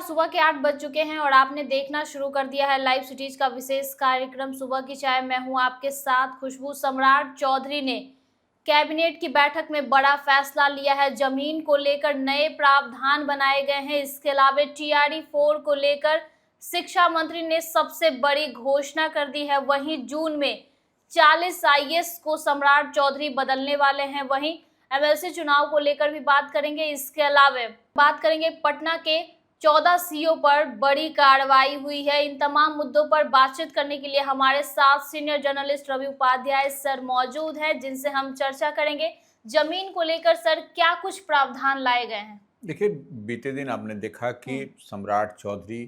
सुबह के 8 बज चुके हैं और आपने देखना शुरू कर दिया है लाइव सिटीज का विशेष कार्यक्रम सुबह की चाय। मैं हूं आपके साथ खुशबू। सम्राट चौधरी ने कैबिनेट की बैठक में बड़ा फैसला लिया है। जमीन को लेकर नए प्रावधान बनाए गए हैं। इसके अलावा टीआरई 4 को लेकर शिक्षा मंत्री ने सबसे बड़ी घोषणा कर दी है। वहीं जून में 40 आईएएस को सम्राट चौधरी बदलने वाले हैं। वहीं एमएलसी चुनाव को लेकर भी बात करेंगे। इसके अलावा बात करेंगे पटना के 14 सीओ पर बड़ी कार्रवाई हुई है। इन तमाम मुद्दों पर बातचीत करने के लिए हमारे साथ senior journalist Ravi Upadhyay sir मौजूद हैं, जिनसे हम चर्चा करेंगे। जमीन को लेकर सर क्या कुछ प्रावधान लाए गए हैं? देखिए, बीते दिन आपने देखा कि सम्राट चौधरी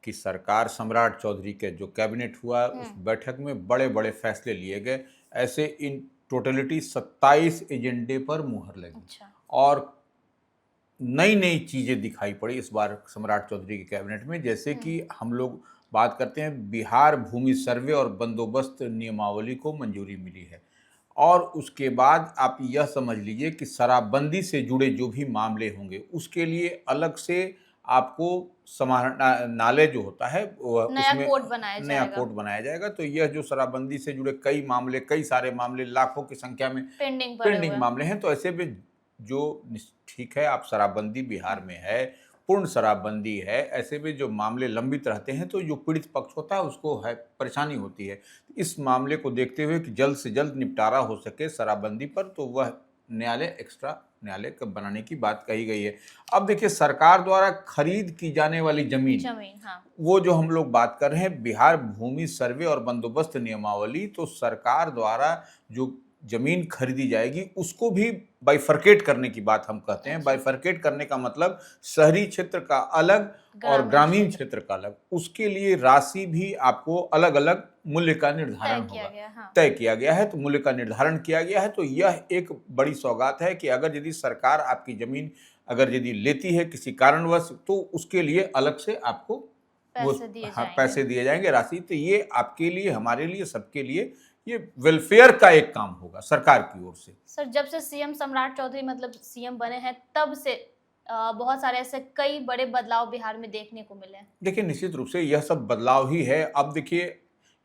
की सरकार, सम्राट चौधरी के जो कैबिनेट हुआ उस बैठक में बड़े बड़े फैसले लिए गए। ऐसे इन टोटलिटी 27 एजेंडे पर मुहर लगी। अच्छा। और नई नई चीज़ें दिखाई पड़ी इस बार सम्राट चौधरी के कैबिनेट में। जैसे कि हम लोग बात करते हैं, बिहार भूमि सर्वे और बंदोबस्त नियमावली को मंजूरी मिली है। और उसके बाद आप यह समझ लीजिए कि शराबबंदी से जुड़े जो भी मामले होंगे उसके लिए अलग से आपको समाहरणालय जो होता है नया उसमें कोर्ट बनाया जाएगा। तो यह जो शराबबंदी से जुड़े कई सारे मामले, लाखों की संख्या में पेंडिंग मामले हैं, तो ऐसे में जो ठीक है, आप शराबबंदी बिहार में है, पूर्ण शराबबंदी है, ऐसे में जो मामले लंबित रहते हैं तो जो पीड़ित पक्ष होता है उसको है परेशानी होती है। इस मामले को देखते हुए कि जल्द से जल्द निपटारा हो सके शराबबंदी पर, तो वह एक्स्ट्रा न्यायालय बनाने की बात कही गई है। अब देखिए, सरकार द्वारा खरीद की जाने वाली जमीन हाँ। वो जो हम लोग बात कर रहे हैं, बिहार भूमि सर्वे और बंदोबस्त नियमावली, तो सरकार द्वारा जो जमीन खरीदी जाएगी उसको भी बाइफरकेट करने की बात हम कहते हैं। बाइफरकेट करने का मतलब शहरी क्षेत्र का अलग और ग्रामीण क्षेत्र का अलग। उसके लिए राशि भी आपको अलग अलग मूल्य का निर्धारण होगा, तय किया गया है। तो मूल्य का निर्धारण किया गया है। तो यह एक बड़ी सौगात है कि अगर यदि सरकार आपकी जमीन अगर यदि लेती है किसी कारणवश, तो उसके लिए अलग से आपको पैसे दिए जाएंगे, राशि। तो ये आपके लिए, हमारे लिए, सबके लिए ये वेलफेयर का एक काम होगा सरकार की ओर से। सर, जब से सीएम सम्राट चौधरी मतलब सीएम बने हैं तब से बहुत सारे ऐसे कई बड़े बदलाव बिहार में देखने को मिले हैं। देखिए, निश्चित रूप से यह सब बदलाव ही है। अब देखिए,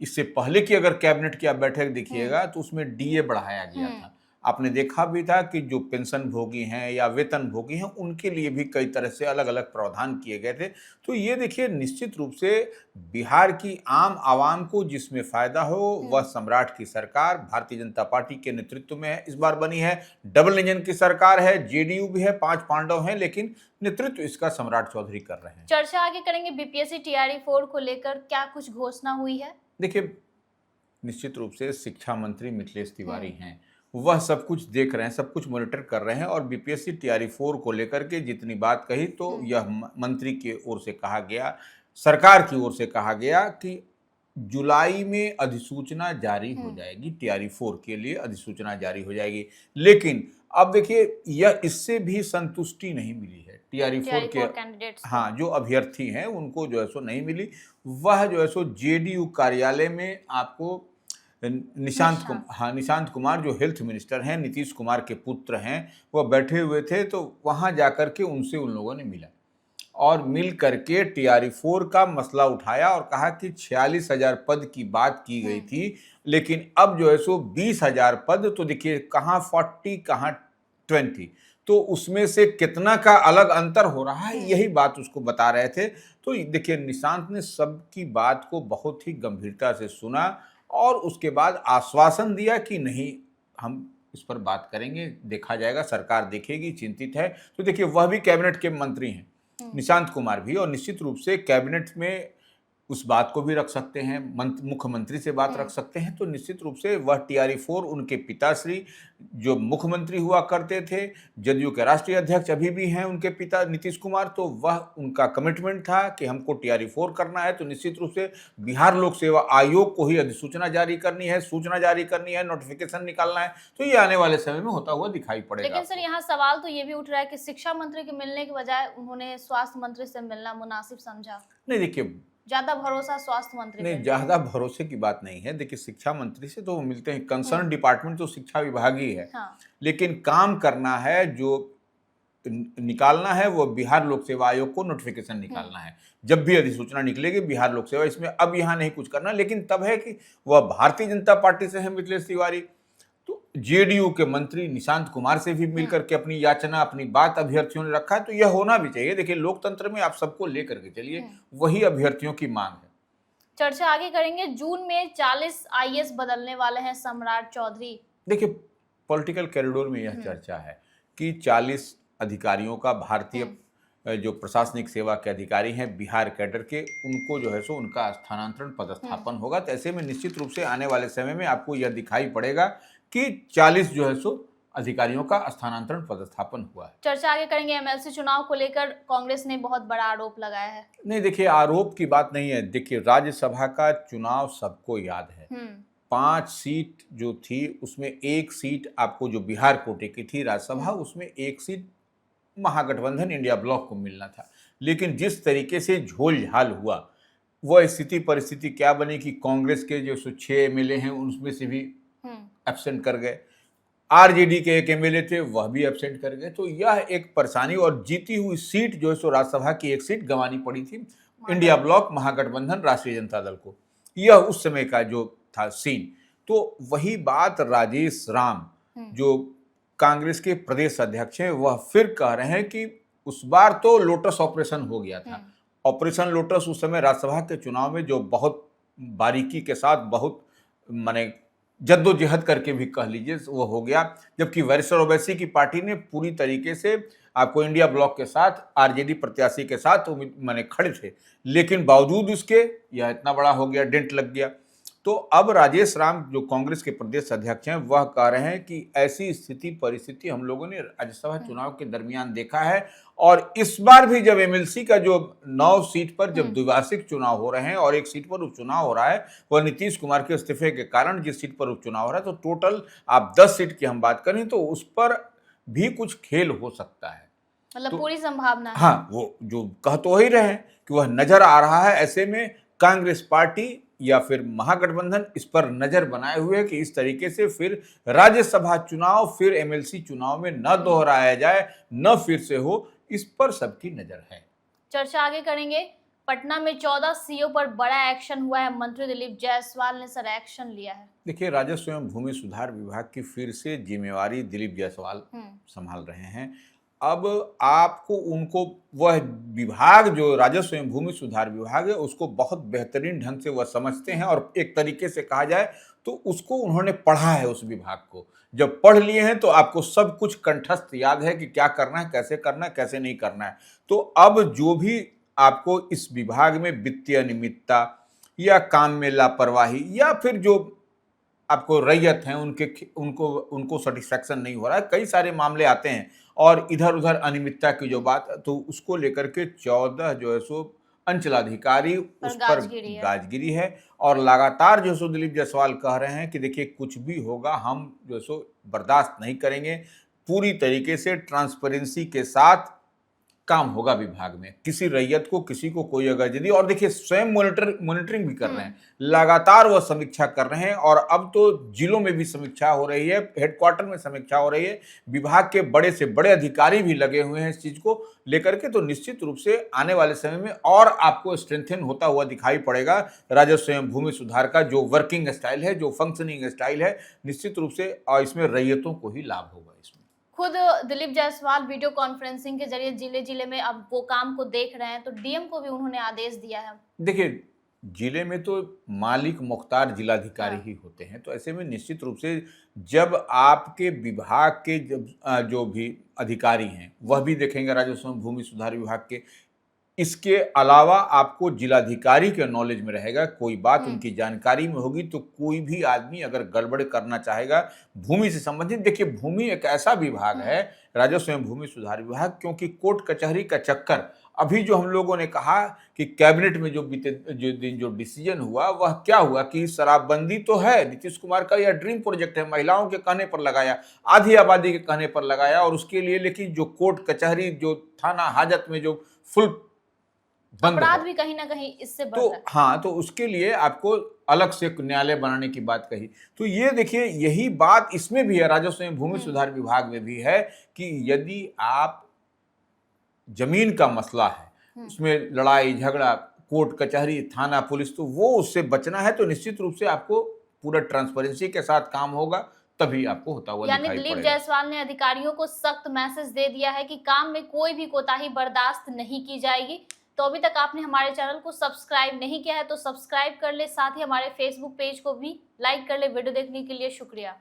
इससे पहले की अगर कैबिनेट की आप बैठक देखिएगा तो उसमें डीए बढ़ाया गया था। आपने देखा भी था कि जो पेंशन भोगी हैं या वेतन भोगी हैं उनके लिए भी कई तरह से अलग अलग प्रावधान किए गए थे। तो ये देखिए, निश्चित रूप से बिहार की आम आवाम को जिसमें फायदा हो वह सम्राट की सरकार भारतीय जनता पार्टी के नेतृत्व में है। इस बार बनी है डबल इंजन की सरकार है, जेडीयू भी है, 5 पांडव हैं, लेकिन नेतृत्व इसका सम्राट चौधरी कर रहे हैं। चर्चा आगे करेंगे। बीपीएससी टीआरई 4 को लेकर क्या कुछ घोषणा हुई है? देखिए, निश्चित रूप से शिक्षा मंत्री मिथिलेश तिवारी हैं, वह सब कुछ देख रहे हैं, सब कुछ मॉनिटर कर रहे हैं। और बीपीएससी टीआरई 4 को लेकर के जितनी बात कही, तो यह मंत्री की ओर से कहा गया, सरकार की ओर से कहा गया कि जुलाई में अधिसूचना जारी हो जाएगी, टीआरई 4 के लिए अधिसूचना जारी हो जाएगी। लेकिन अब देखिए, यह इससे भी संतुष्टि नहीं मिली है टीआरई 4 के कैंडिडेट्स। हाँ, जो अभ्यर्थी हैं उनको जो है सो नहीं मिली। वह जो है सो जेडीयू कार्यालय में आपको निशांत कुमार जो हेल्थ मिनिस्टर हैं, नीतीश कुमार के पुत्र हैं, वह बैठे हुए थे। तो वहां जाकर के उनसे उन लोगों ने मिला और मिल करके टीआरई 4 का मसला उठाया और कहा कि 46,000 पद की बात की गई थी, लेकिन अब जो है सो 20,000 पद। तो देखिए, कहाँ 40 कहाँ 20, तो उसमें से कितना का अलग अंतर हो रहा है, यही बात उसको बता रहे थे। तो देखिए, निशांत ने सबकी बात को बहुत ही गंभीरता से सुना और उसके बाद आश्वासन दिया कि नहीं, हम इस पर बात करेंगे, देखा जाएगा, सरकार देखेगी, चिंतित है। तो देखिए, वह भी कैबिनेट के मंत्री हैं, निशांत कुमार भी, और निश्चित रूप से कैबिनेट में उस बात को भी रख सकते हैं, मुख्यमंत्री से बात रख सकते हैं। तो निश्चित रूप से वह टीआरई 4 उनके पिताश्री जो मुख्यमंत्री हुआ करते थे, जदयू के राष्ट्रीय अध्यक्ष अभी भी हैं उनके पिता नीतीश कुमार, तो वह उनका कमिटमेंट था कि हमको टीआरई 4 करना है। तो निश्चित रूप से बिहार लोक सेवा आयोग को ही अधिसूचना जारी करनी है, सूचना जारी करनी है, नोटिफिकेशन निकालना है। तो ये आने वाले समय में होता हुआ दिखाई पड़ेगा। लेकिन सर, यहाँ सवाल तो ये भी उठ रहा है कि शिक्षा मंत्री के मिलने के बजाय उन्होंने स्वास्थ्य मंत्री से मिलना मुनासिब समझा। नहीं, देखिए, ज्यादा भरोसा स्वास्थ्य मंत्री नहीं, ज्यादा भरोसे की बात नहीं है। देखिए, शिक्षा मंत्री से तो वो मिलते हैं, कंसर्न डिपार्टमेंट तो शिक्षा विभाग ही है। लेकिन काम करना है जो निकालना है वो बिहार लोक सेवा आयोग को नोटिफिकेशन निकालना है। जब भी अधिसूचना निकलेगी बिहार लोक सेवा, इसमें अब यहाँ नहीं कुछ करना, लेकिन तब है कि वह भारतीय जनता पार्टी से है मिथिलेश तिवारी, तो जेडीयू के मंत्री निशांत कुमार से भी मिलकर के अपनी याचना, अपनी बात अभ्यर्थियों ने रखा है। तो यह होना भी चाहिए। देखिए, लोकतंत्र में आप सबको लेकर के चलिए, वही अभ्यर्थियों की मांग है। चर्चा आगे करेंगे। जून में 40 आईएएस बदलने वाले हैं सम्राट चौधरी। देखिए, पॉलिटिकल कॉरिडोर में यह चर्चा है कि 40 अधिकारियों का, भारतीय जो प्रशासनिक सेवा के अधिकारी हैं बिहार कैडर के, उनको जो है सो उनका स्थानांतरण, पदस्थापन होगा। तो ऐसे में निश्चित रूप से आने वाले समय में आपको यह दिखाई पड़ेगा कि 40 जो है सो अधिकारियों का स्थानांतरण, पदस्थापन हुआ है। चर्चा आगे करेंगे। एमएलसी चुनाव को लेकर कांग्रेस ने बहुत बड़ा आरोप लगाया है। नहीं, देखिए, आरोप की बात नहीं है। देखिए, राज्यसभा का चुनाव सबको याद है। 5 सीट जो थी उसमें 1 सीट आपको जो बिहार कोटे की थी राज्यसभा, उसमें 1 सीट महागठबंधन इंडिया ब्लॉक को मिलना था। लेकिन जिस तरीके से झोल झाल हुआ, वह स्थिति परिस्थिति क्या बनी कि कांग्रेस के जो 6 एमएलए हैं उनमें से भी एब्सेंट कर गए, आरजेडी के 1 एमएलए थे वह भी एब्सेंट कर गए। तो यह एक परेशानी, और जीती हुई सीट जो है सो राज्यसभा की 1 सीट गंवानी पड़ी थी इंडिया ब्लॉक महागठबंधन राष्ट्रीय जनता दल को। यह उस समय का जो था सीन। तो वही बात राजेश राम जो कांग्रेस के प्रदेश अध्यक्ष हैं, वह फिर कह रहे हैं कि उस बार तो लोटस ऑपरेशन हो गया था। ऑपरेशन लोटस उस समय राज्यसभा के चुनाव में जो बहुत बारीकी के साथ, बहुत माने जद्दोजहद करके भी कह लीजिए वो हो गया, जबकि वैरिस्टर ओवैसी की पार्टी ने पूरी तरीके से आपको इंडिया ब्लॉक के साथ, आरजेडी प्रत्याशी के साथ माने खड़े थे, लेकिन बावजूद उसके यह इतना बड़ा हो गया, डेंट लग गया। तो अब राजेश राम जो कांग्रेस के प्रदेश अध्यक्ष हैं, वह कह रहे हैं कि ऐसी स्थिति परिस्थिति हम लोगों ने राज्यसभा चुनाव के दरमियान देखा है, और इस बार भी जब एमएलसी का जो 9 सीट पर जब द्विवार्षिक चुनाव हो रहे हैं और 1 सीट पर उपचुनाव हो रहा है, वह नीतीश कुमार के इस्तीफे के कारण जिस सीट पर उपचुनाव हो रहा है, तो टोटल आप 10 सीट की हम बात करें तो उस पर भी कुछ खेल हो सकता है। मतलब पूरी संभावना है। हाँ, वो जो कह तो ही रहे हैं कि वह नजर आ रहा है। ऐसे में कांग्रेस पार्टी या फिर महागठबंधन इस पर नजर बनाए हुए है कि इस तरीके से फिर राज्यसभा चुनाव, फिर एमएलसी चुनाव में न दोहराया जाए, न फिर से हो, इस पर सबकी नजर है। चर्चा आगे करेंगे। पटना में 14 सीओ पर बड़ा एक्शन हुआ है। मंत्री दिलीप जायसवाल ने सर एक्शन लिया है। देखिए, राजस्व एवं भूमि सुधार विभाग की फिर से जिम्मेवारी दिलीप जायसवाल संभाल रहे हैं। अब आपको उनको वह विभाग जो राजस्व एवं भूमि सुधार विभाग है, उसको बहुत बेहतरीन ढंग से वह समझते हैं, और एक तरीके से कहा जाए तो उसको उन्होंने पढ़ा है। उस विभाग को जब पढ़ लिए हैं तो आपको सब कुछ कंठस्थ याद है कि क्या करना है, कैसे नहीं करना है। तो अब जो भी आपको इस विभाग में वित्तीय अनियमितता या काम में लापरवाही या फिर जो आपको रैयत हैं उनको सेटिस्फैक्शन नहीं हो रहा है, कई सारे मामले आते हैं, और इधर उधर अनियमितता की जो बात, तो उसको लेकर के 14 जो है सो अंचलाधिकारी उस पर गाजगिरी है। और लगातार जो सो दिलीप जायसवाल कह रहे हैं कि देखिए, कुछ भी होगा हम जो सो बर्दाश्त नहीं करेंगे, पूरी तरीके से ट्रांसपेरेंसी के साथ काम होगा विभाग में। किसी रैयत को, किसी को कोई अगर यदि, और देखिए स्वयं मॉनिटरिंग भी कर रहे हैं, लगातार वह समीक्षा कर रहे हैं, और अब तो जिलों में भी समीक्षा हो रही है, हेडक्वार्टर में समीक्षा हो रही है, विभाग के बड़े से बड़े अधिकारी भी लगे हुए हैं इस चीज को लेकर के। तो निश्चित रूप से आने वाले समय में और आपको स्ट्रेंथन होता हुआ दिखाई पड़ेगा राजस्व एवं भूमि सुधार का जो वर्किंग स्टाइल है, जो फंक्शनिंग स्टाइल है, निश्चित रूप से, और इसमें रैयतों को ही लाभ होगा। इसमें खुद दिलीप जायसवाल वीडियो कॉन्फ्रेंसिंग के जरिए जिले जिले में अब वो काम को देख रहे हैं, तो डीएम को भी उन्होंने आदेश दिया है। देखिए, जिले में तो मालिक मुख्तार जिलाधिकारी ही होते हैं, तो ऐसे में निश्चित रूप से जब आपके विभाग के जो भी अधिकारी हैं वह भी देखेंगे राजस्व एवं भूमि सुधार विभाग के, इसके अलावा आपको जिलाधिकारी के नॉलेज में रहेगा, कोई बात उनकी जानकारी में होगी, तो कोई भी आदमी अगर गड़बड़ करना चाहेगा भूमि से संबंधित, देखिए भूमि एक ऐसा विभाग है, राजस्व एवं भूमि सुधार विभाग, क्योंकि कोर्ट कचहरी का चक्कर, अभी जो हम लोगों ने कहा कि कैबिनेट में जो डिसीजन हुआ, वह क्या हुआ कि शराबबंदी तो है, नीतीश कुमार का यह ड्रीम प्रोजेक्ट है, महिलाओं के कहने पर लगाया, आधी आबादी के कहने पर लगाया, और उसके लिए लेकिन जो कोर्ट कचहरी, जो थाना हाजत में जो फुल अपराध भी कहीं ना कहीं इससे बढ़ रहा है। हाँ, तो उसके लिए आपको अलग से न्यायालय बनाने की बात कही। तो ये देखिए, यही बात इसमें भी है, राजस्व एवं भूमि सुधार विभाग में भी है कि यदि आप जमीन का मसला है, उसमें लड़ाई झगड़ा, कोर्ट कचहरी, थाना पुलिस, तो वो उससे बचना है तो निश्चित रूप से आपको पूरा ट्रांसपेरेंसी के साथ काम होगा, तभी आपको होता हुआ यानी दिखाई दिलीप पड़ेगा। जायसवाल ने अधिकारियों को सख्त मैसेज दे दिया है कि काम में कोई भी कोताही बर्दाश्त नहीं की जाएगी। तो अभी तक आपने हमारे चैनल को सब्सक्राइब नहीं किया है तो सब्सक्राइब कर ले, साथ ही हमारे फेसबुक पेज को भी लाइक कर ले। वीडियो देखने के लिए शुक्रिया।